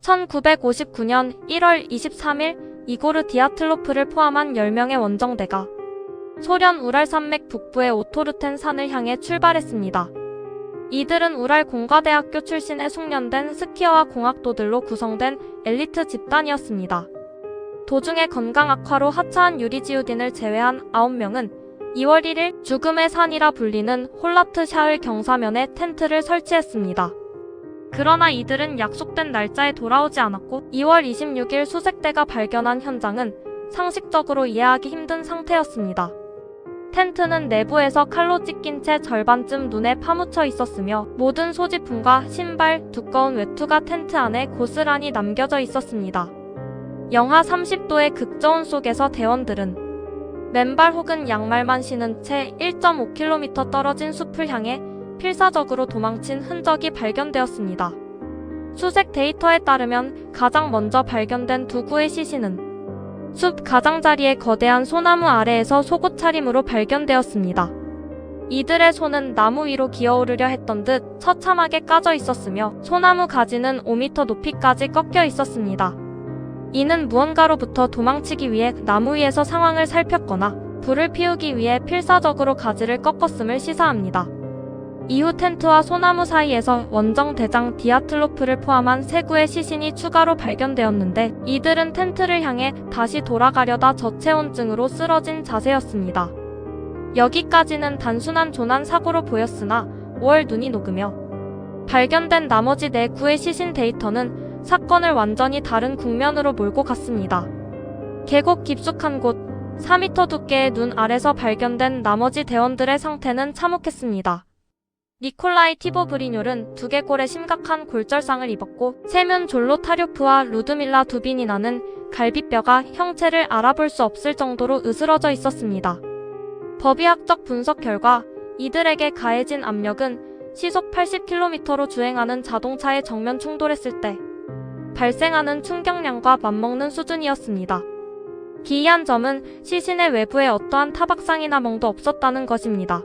1959년 1월 23일 이고르 디아틀로프를 포함한 10명의 원정대가 소련 우랄 산맥 북부의 오토르텐 산을 향해 출발했습니다. 이들은 우랄 공과대학교 출신의 숙련된 스키어와 공학도들로 구성된 엘리트 집단이었습니다. 도중에 건강 악화로 하차한 유리지우딘을 제외한 9명은 2월 1일 죽음의 산이라 불리는 홀라트 샤을 경사면에 텐트를 설치했습니다. 그러나 이들은 약속된 날짜에 돌아오지 않았고 2월 26일 수색대가 발견한 현장은 상식적으로 이해하기 힘든 상태였습니다. 텐트는 내부에서 칼로 찢긴 채 절반쯤 눈에 파묻혀 있었으며 모든 소지품과 신발, 두꺼운 외투가 텐트 안에 고스란히 남겨져 있었습니다. 영하 30도의 극저온 속에서 대원들은 맨발 혹은 양말만 신은 채 1.5km 떨어진 숲을 향해 필사적으로 도망친 흔적이 발견되었습니다. 수색 데이터에 따르면 가장 먼저 발견된 두 구의 시신은 숲 가장자리의 거대한 소나무 아래에서 속옷 차림으로 발견되었습니다. 이들의 손은 나무 위로 기어오르려 했던 듯 처참하게 까져 있었으며 소나무 가지는 5m 높이까지 꺾여 있었습니다. 이는 무언가로부터 도망치기 위해 나무 위에서 상황을 살폈거나 불을 피우기 위해 필사적으로 가지를 꺾었음을 시사합니다. 이후 텐트와 소나무 사이에서 원정 대장 디아틀로프를 포함한 3구의 시신이 추가로 발견되었는데 이들은 텐트를 향해 다시 돌아가려다 저체온증으로 쓰러진 자세였습니다. 여기까지는 단순한 조난 사고로 보였으나 5월 눈이 녹으며 발견된 나머지 4구의 시신 데이터는 사건을 완전히 다른 국면으로 몰고 갔습니다. 계곡 깊숙한 곳 4m 두께의 눈 아래서 발견된 나머지 대원들의 상태는 참혹했습니다. 니콜라이 티보브리뇰은 두개골에 심각한 골절상을 입었고 세면 졸로타료프와 루드밀라 두비니나는 갈비뼈가 형체를 알아볼 수 없을 정도로 으스러져 있었습니다. 법의학적 분석 결과 이들에게 가해진 압력은 시속 80km로 주행하는 자동차에 정면 충돌했을 때 발생하는 충격량과 맞먹는 수준이었습니다. 기이한 점은 시신의 외부에 어떠한 타박상이나 멍도 없었다는 것입니다.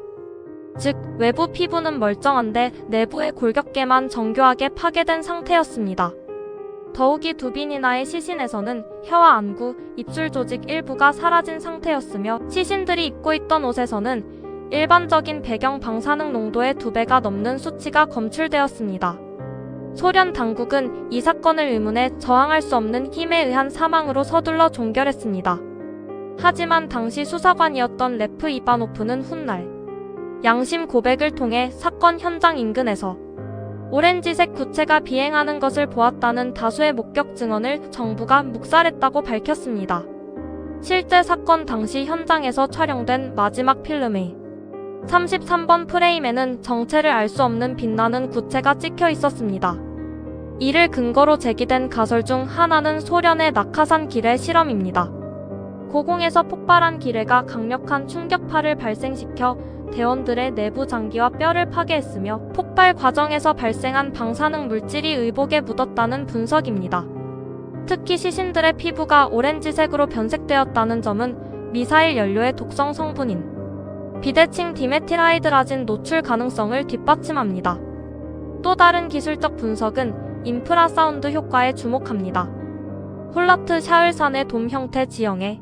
즉, 외부 피부는 멀쩡한데 내부의 골격계만 정교하게 파괴된 상태였습니다. 더욱이 두비니나의 시신에서는 혀와 안구, 입술 조직 일부가 사라진 상태였으며 시신들이 입고 있던 옷에서는 일반적인 배경 방사능 농도의 2배가 넘는 수치가 검출되었습니다. 소련 당국은 이 사건을 의문해 저항할 수 없는 힘에 의한 사망으로 서둘러 종결했습니다. 하지만 당시 수사관이었던 레프 이바노프는 훗날 양심 고백을 통해 사건 현장 인근에서 오렌지색 구체가 비행하는 것을 보았다는 다수의 목격 증언을 정부가 묵살했다고 밝혔습니다. 실제 사건 당시 현장에서 촬영된 마지막 필름의 33번 프레임에는 정체를 알 수 없는 빛나는 구체가 찍혀 있었습니다. 이를 근거로 제기된 가설 중 하나는 소련의 낙하산 기뢰 실험입니다. 고공에서 폭발한 기뢰가 강력한 충격파를 발생시켜 대원들의 내부 장기와 뼈를 파괴했으며 폭발 과정에서 발생한 방사능 물질이 의복에 묻었다는 분석입니다. 특히 시신들의 피부가 오렌지색으로 변색되었다는 점은 미사일 연료의 독성 성분인 비대칭 디메틸하이드라진 노출 가능성을 뒷받침합니다. 또 다른 기술적 분석은 인프라사운드 효과에 주목합니다. 홀라트 샤을산의 돔 형태 지형에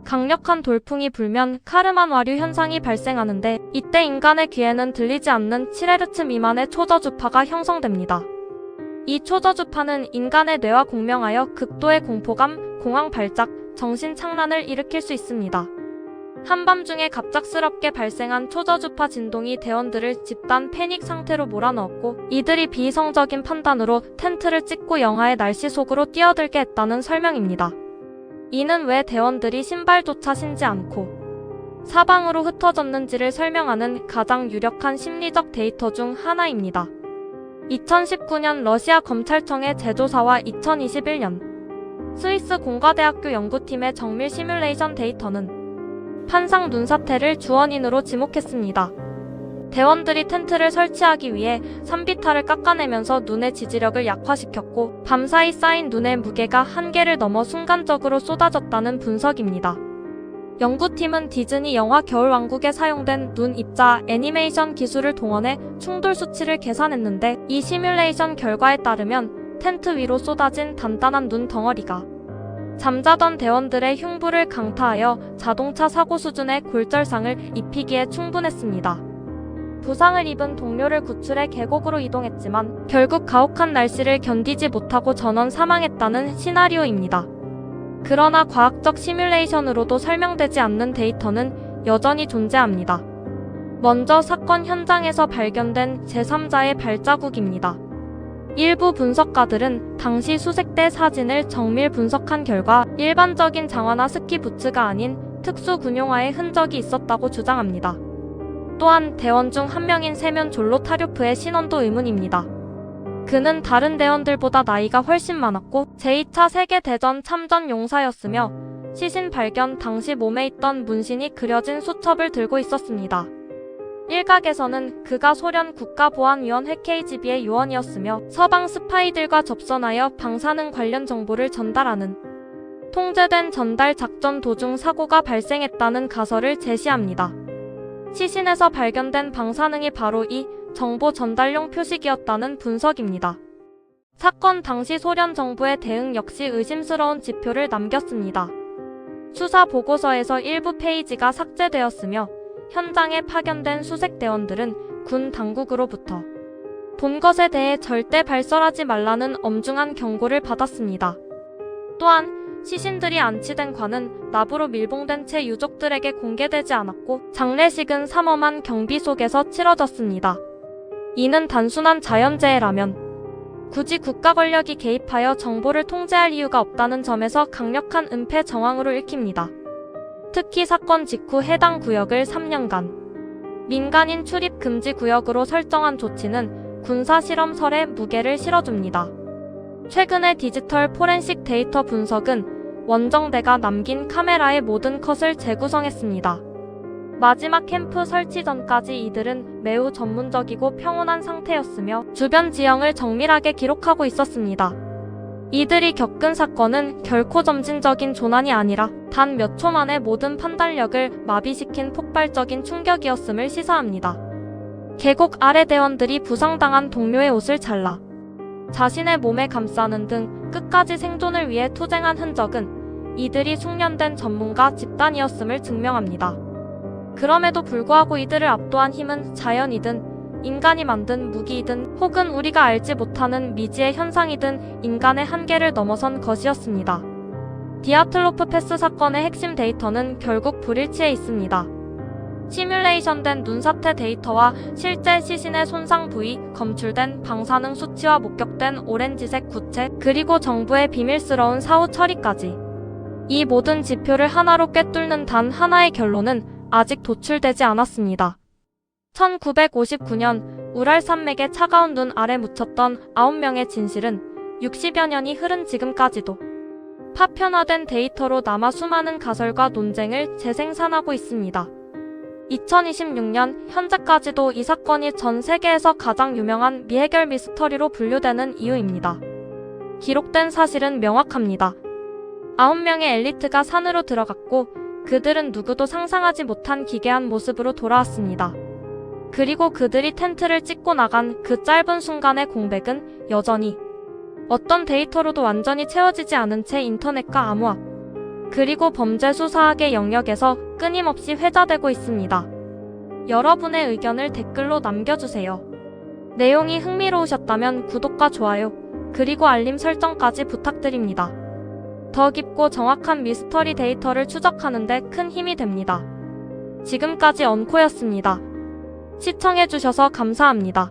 강력한 돌풍이 불면 카르만 와류 현상이 발생하는데 이때 인간의 귀에는 들리지 않는 7Hz 미만의 초저주파가 형성됩니다. 이 초저주파는 인간의 뇌와 공명하여 극도의 공포감, 공황 발작, 정신 착란을 일으킬 수 있습니다. 한밤중에 갑작스럽게 발생한 초저주파 진동이 대원들을 집단 패닉 상태로 몰아넣었고 이들이 비이성적인 판단으로 텐트를 찍고 영하의 날씨 속으로 뛰어들게 했다는 설명입니다. 이는 왜 대원들이 신발조차 신지 않고 사방으로 흩어졌는지를 설명하는 가장 유력한 심리적 데이터 중 하나입니다. 2019년 러시아 검찰청의 재조사와 2021년 스위스 공과대학교 연구팀의 정밀 시뮬레이션 데이터는 판상 눈사태를 주원인으로 지목했습니다. 대원들이 텐트를 설치하기 위해 산비탈을 깎아내면서 눈의 지지력을 약화시켰고 밤사이 쌓인 눈의 무게가 한계를 넘어 순간적으로 쏟아졌다는 분석입니다. 연구팀은 디즈니 영화 겨울왕국에 사용된 눈 입자 애니메이션 기술을 동원해 충돌 수치를 계산했는데 이 시뮬레이션 결과에 따르면 텐트 위로 쏟아진 단단한 눈 덩어리가 잠자던 대원들의 흉부를 강타하여 자동차 사고 수준의 골절상을 입히기에 충분했습니다. 부상을 입은 동료를 구출해 계곡으로 이동했지만 결국 가혹한 날씨를 견디지 못하고 전원 사망했다는 시나리오입니다. 그러나 과학적 시뮬레이션으로도 설명되지 않는 데이터는 여전히 존재합니다. 먼저 사건 현장에서 발견된 제3자의 발자국입니다. 일부 분석가들은 당시 수색대 사진을 정밀 분석한 결과 일반적인 장화나 스키 부츠가 아닌 특수 군용화의 흔적이 있었다고 주장합니다. 또한 대원 중 한 명인 세면 졸로타류프의 신원도 의문입니다. 그는 다른 대원들보다 나이가 훨씬 많았고 제2차 세계대전 참전 용사였으며 시신 발견 당시 몸에 있던 문신이 그려진 수첩을 들고 있었습니다. 일각에서는 그가 소련 국가보안위원회 KGB의 요원이었으며 서방 스파이들과 접선하여 방사능 관련 정보를 전달하는 통제된 전달 작전 도중 사고가 발생했다는 가설을 제시합니다. 시신에서 발견된 방사능이 바로 이 정보 전달용 표식이었다는 분석입니다. 사건 당시 소련 정부의 대응 역시 의심스러운 지표를 남겼습니다. 수사 보고서에서 일부 페이지가 삭제되었으며 현장에 파견된 수색대원들은 군 당국으로부터 본 것에 대해 절대 발설하지 말라는 엄중한 경고를 받았습니다. 또한 시신들이 안치된 관은 납으로 밀봉된 채 유족들에게 공개되지 않았고 장례식은 삼엄한 경비 속에서 치러졌습니다. 이는 단순한 자연재해라면 굳이 국가 권력이 개입하여 정보를 통제할 이유가 없다는 점에서 강력한 은폐 정황으로 읽힙니다. 특히 사건 직후 해당 구역을 3년간 민간인 출입 금지 구역으로 설정한 조치는 군사실험설에 무게를 실어줍니다. 최근의 디지털 포렌식 데이터 분석은 원정대가 남긴 카메라의 모든 컷을 재구성했습니다. 마지막 캠프 설치 전까지 이들은 매우 전문적이고 평온한 상태였으며 주변 지형을 정밀하게 기록하고 있었습니다. 이들이 겪은 사건은 결코 점진적인 조난이 아니라 단 몇 초 만에 모든 판단력을 마비시킨 폭발적인 충격이었음을 시사합니다. 계곡 아래 대원들이 부상당한 동료의 옷을 잘라 자신의 몸에 감싸는 등 끝까지 생존을 위해 투쟁한 흔적은 이들이 숙련된 전문가 집단이었음을 증명합니다. 그럼에도 불구하고 이들을 압도한 힘은 자연이든 인간이 만든 무기이든 혹은 우리가 알지 못하는 미지의 현상이든 인간의 한계를 넘어선 것이었습니다. 디아틀로프 패스 사건의 핵심 데이터는 결국 불일치해 있습니다. 시뮬레이션된 눈사태 데이터와 실제 시신의 손상 부위, 검출된 방사능 수치와 목격된 오렌지색 구체, 그리고 정부의 비밀스러운 사후 처리까지. 이 모든 지표를 하나로 꿰뚫는 단 하나의 결론은 아직 도출되지 않았습니다. 1959년 우랄 산맥의 차가운 눈 아래 묻혔던 9명의 진실은 60여 년이 흐른 지금까지도 파편화된 데이터로 남아 수많은 가설과 논쟁을 재생산하고 있습니다. 2026년 현재까지도 이 사건이 전 세계에서 가장 유명한 미해결 미스터리로 분류되는 이유입니다. 기록된 사실은 명확합니다. 9명의 엘리트가 산으로 들어갔고 그들은 누구도 상상하지 못한 기괴한 모습으로 돌아왔습니다. 그리고 그들이 텐트를 찍고 나간 그 짧은 순간의 공백은 여전히 어떤 데이터로도 완전히 채워지지 않은 채 인터넷과 암호화, 그리고 범죄 수사학의 영역에서 끊임없이 회자되고 있습니다. 여러분의 의견을 댓글로 남겨주세요. 내용이 흥미로우셨다면 구독과 좋아요, 그리고 알림 설정까지 부탁드립니다. 더 깊고 정확한 미스터리 데이터를 추적하는 데 큰 힘이 됩니다. 지금까지 언코였습니다. 시청해주셔서 감사합니다.